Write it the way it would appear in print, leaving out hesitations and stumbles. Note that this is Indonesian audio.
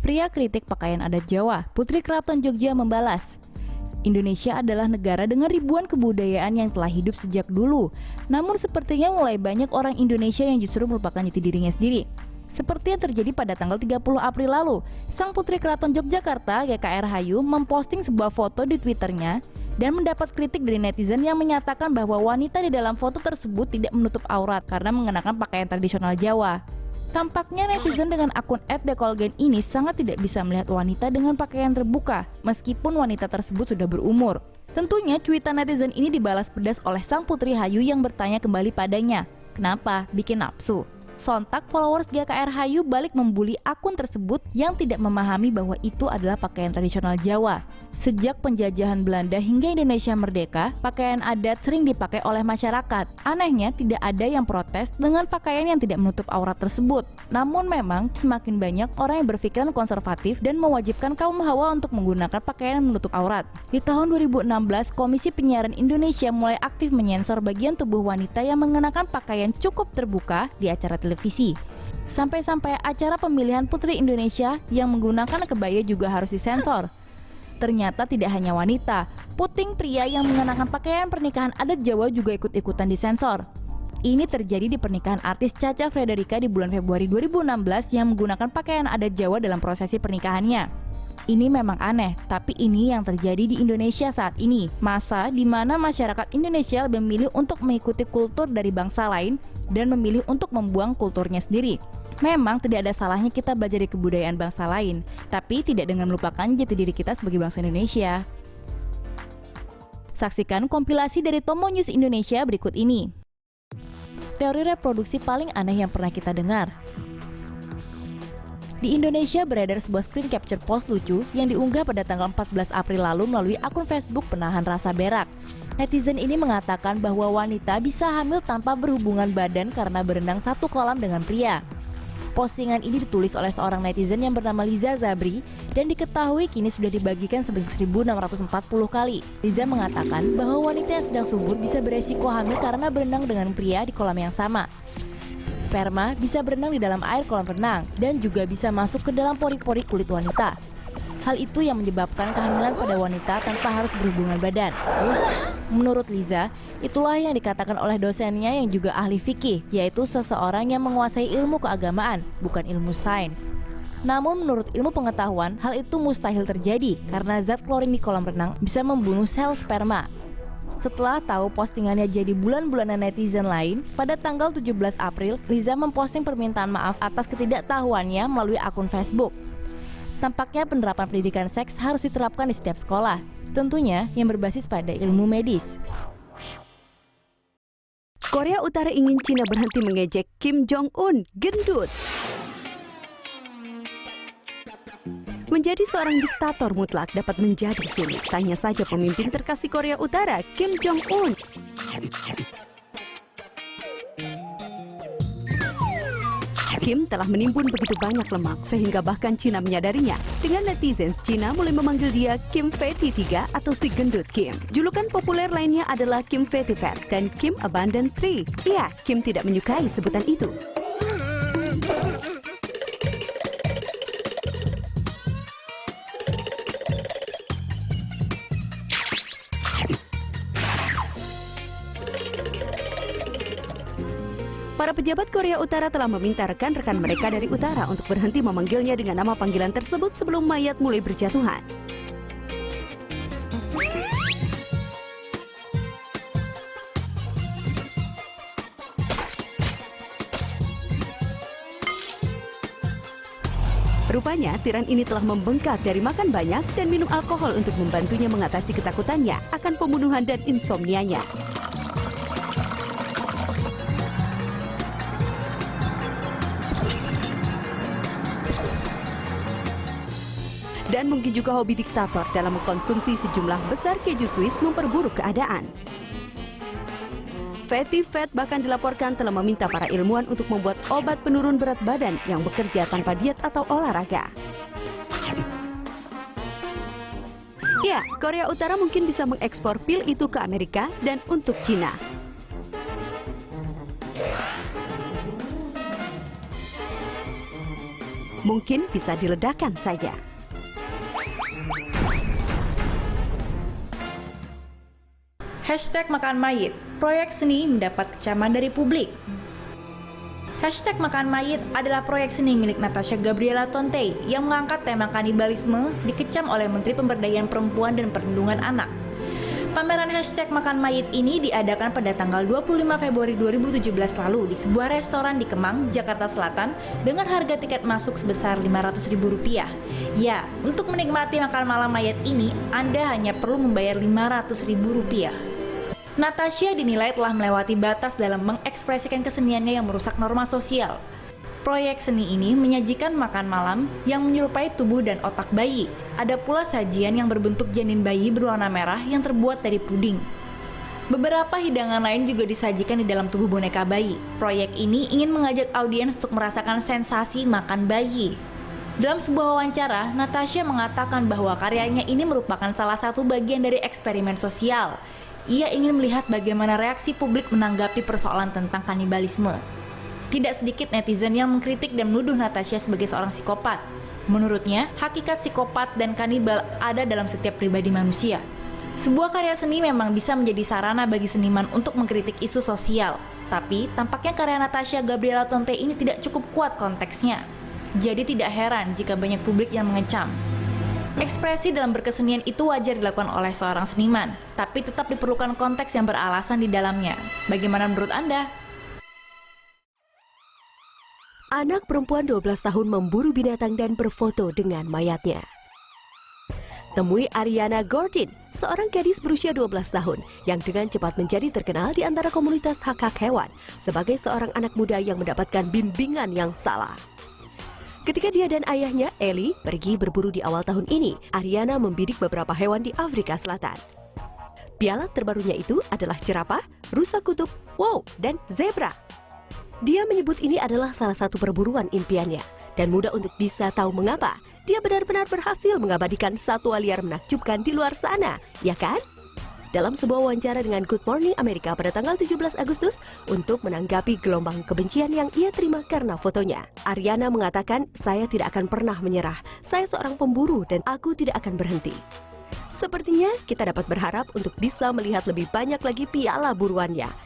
Pria kritik pakaian adat Jawa, Putri Keraton Jogja membalas. Indonesia adalah negara dengan ribuan kebudayaan yang telah hidup sejak dulu. Namun sepertinya mulai banyak orang Indonesia yang justru melupakan jati dirinya sendiri. Seperti yang terjadi pada tanggal 30 April lalu, Sang Putri Keraton Yogyakarta GKR Hayu memposting sebuah foto di Twitternya dan mendapat kritik dari netizen yang menyatakan bahwa wanita di dalam foto tersebut tidak menutup aurat karena mengenakan pakaian tradisional Jawa. Tampaknya netizen dengan akun @dekolgen ini sangat tidak bisa melihat wanita dengan pakaian terbuka, meskipun wanita tersebut sudah berumur. Tentunya cuitan netizen ini dibalas pedas oleh Sang Putri Hayu yang bertanya kembali padanya, "Kenapa bikin nafsu?" Sontak followers GKR Hayu balik membuli akun tersebut yang tidak memahami bahwa itu adalah pakaian tradisional Jawa. Sejak penjajahan Belanda hingga Indonesia merdeka, pakaian adat sering dipakai oleh masyarakat. Anehnya tidak ada yang protes dengan pakaian yang tidak menutup aurat tersebut. Namun memang semakin banyak orang yang berpikiran konservatif dan mewajibkan kaum hawa untuk menggunakan pakaian yang menutup aurat. Di tahun 2016, Komisi Penyiaran Indonesia mulai aktif menyensor bagian tubuh wanita yang mengenakan pakaian cukup terbuka di acara televisi. Sampai-sampai acara pemilihan Putri Indonesia yang menggunakan kebaya juga harus disensor. Ternyata tidak hanya wanita, puting pria yang mengenakan pakaian pernikahan adat Jawa juga ikut-ikutan disensor. Ini terjadi di pernikahan artis Cha Cha Frederica di bulan Februari 2016 yang menggunakan pakaian adat Jawa dalam prosesi pernikahannya. Ini memang aneh, tapi ini yang terjadi di Indonesia saat ini. Masa di mana masyarakat Indonesia lebih memilih untuk mengikuti kultur dari bangsa lain dan memilih untuk membuang kulturnya sendiri. Memang tidak ada salahnya kita belajar dari kebudayaan bangsa lain, tapi tidak dengan melupakan jati diri kita sebagai bangsa Indonesia. Saksikan kompilasi dari Tomo News Indonesia berikut ini. Teori reproduksi paling aneh yang pernah kita dengar. Di Indonesia beredar sebuah screen capture post lucu yang diunggah pada tanggal 14 April lalu melalui akun Facebook Penahan Rasa Berak. Netizen ini mengatakan bahwa wanita bisa hamil tanpa berhubungan badan karena berenang satu kolam dengan pria. Postingan ini ditulis oleh seorang netizen yang bernama Liza Zabri dan diketahui kini sudah dibagikan sebanyak 1.640 kali. Liza mengatakan bahwa wanita yang sedang subur bisa beresiko hamil karena berenang dengan pria di kolam yang sama. Sperma bisa berenang di dalam air kolam renang dan juga bisa masuk ke dalam pori-pori kulit wanita. Hal itu yang menyebabkan kehamilan pada wanita tanpa harus berhubungan badan. Menurut Liza, itulah yang dikatakan oleh dosennya yang juga ahli fikih, yaitu seseorang yang menguasai ilmu keagamaan, bukan ilmu sains. Namun menurut ilmu pengetahuan, hal itu mustahil terjadi karena zat klorin di kolam renang bisa membunuh sel sperma. Setelah tahu postingannya jadi bulan-bulanan netizen lain, pada tanggal 17 April, Liza memposting permintaan maaf atas ketidaktahuannya melalui akun Facebook. Tampaknya penerapan pendidikan seks harus diterapkan di setiap sekolah, tentunya yang berbasis pada ilmu medis. Korea Utara ingin Cina berhenti mengejek Kim Jong-un, gendut. Menjadi seorang diktator mutlak dapat menjadi sulit. Tanya saja pemimpin terkasih Korea Utara, Kim Jong-un. Kim telah menimbun begitu banyak lemak sehingga bahkan Cina menyadarinya. Dengan netizen Cina mulai memanggil dia Kim Fatty 3 atau si gendut Kim. Julukan populer lainnya adalah Kim Fatty Fat dan Kim Abundant 3. Ya, Kim tidak menyukai sebutan itu. Para pejabat Korea Utara telah meminta rekan-rekan mereka dari utara untuk berhenti memanggilnya dengan nama panggilan tersebut sebelum mayat mulai berjatuhan. Rupanya, tiran ini telah membengkak dari makan banyak dan minum alkohol untuk membantunya mengatasi ketakutannya akan pembunuhan dan insomnianya. Dan mungkin juga hobi diktator dalam mengkonsumsi sejumlah besar keju Swiss memperburuk keadaan. Fatty Fat bahkan dilaporkan telah meminta para ilmuwan untuk membuat obat penurun berat badan yang bekerja tanpa diet atau olahraga. Ya, Korea Utara mungkin bisa mengekspor pil itu ke Amerika dan untuk Cina. mungkin bisa diledakkan saja. Hashtag makan mayit, proyek seni mendapat kecaman dari publik. Hashtag makan mayit adalah proyek seni milik Natasha Gabriela Tonte yang mengangkat tema kanibalisme dikecam oleh Menteri Pemberdayaan Perempuan dan Perlindungan Anak. Pameran hashtag makan mayit ini diadakan pada tanggal 25 Februari 2017 lalu di sebuah restoran di Kemang, Jakarta Selatan dengan harga tiket masuk sebesar Rp500.000. Ya, untuk menikmati makan malam mayat ini, Anda hanya perlu membayar Rp500.000. Natasha dinilai telah melewati batas dalam mengekspresikan keseniannya yang merusak norma sosial. Proyek seni ini menyajikan makan malam yang menyerupai tubuh dan otak bayi. Ada pula sajian yang berbentuk janin bayi berwarna merah yang terbuat dari puding. Beberapa hidangan lain juga disajikan di dalam tubuh boneka bayi. Proyek ini ingin mengajak audiens untuk merasakan sensasi makan bayi. Dalam sebuah wawancara, Natasha mengatakan bahwa karyanya ini merupakan salah satu bagian dari eksperimen sosial. Ia ingin melihat bagaimana reaksi publik menanggapi persoalan tentang kanibalisme. Tidak sedikit netizen yang mengkritik dan menuduh Natasha sebagai seorang psikopat. Menurutnya, hakikat psikopat dan kanibal ada dalam setiap pribadi manusia. Sebuah karya seni memang bisa menjadi sarana bagi seniman untuk mengkritik isu sosial. Tapi, tampaknya karya Natasha Gabriela Tonte ini tidak cukup kuat konteksnya. Jadi tidak heran jika banyak publik yang mengecam. Ekspresi dalam berkesenian itu wajar dilakukan oleh seorang seniman, tapi tetap diperlukan konteks yang beralasan di dalamnya. Bagaimana menurut Anda? Anak perempuan 12 tahun memburu binatang dan berfoto dengan mayatnya. Temui Ariana Gordon, seorang gadis berusia 12 tahun yang dengan cepat menjadi terkenal di antara komunitas hak-hak hewan sebagai seorang anak muda yang mendapatkan bimbingan yang salah. Ketika dia dan ayahnya, Ellie, pergi berburu di awal tahun ini, Ariana membidik beberapa hewan di Afrika Selatan. Piala terbarunya itu adalah jerapah, rusa kutub, wow, dan zebra. Dia menyebut ini adalah salah satu perburuan impiannya, dan mudah untuk bisa tahu mengapa dia benar-benar berhasil mengabadikan satwa liar menakjubkan di luar sana, ya kan? Dalam sebuah wawancara dengan Good Morning Amerika pada tanggal 17 Agustus untuk menanggapi gelombang kebencian yang ia terima karena fotonya, Ariana mengatakan, "Saya tidak akan pernah menyerah. Saya seorang pemburu dan aku tidak akan berhenti." Sepertinya kita dapat berharap untuk bisa melihat lebih banyak lagi piala buruannya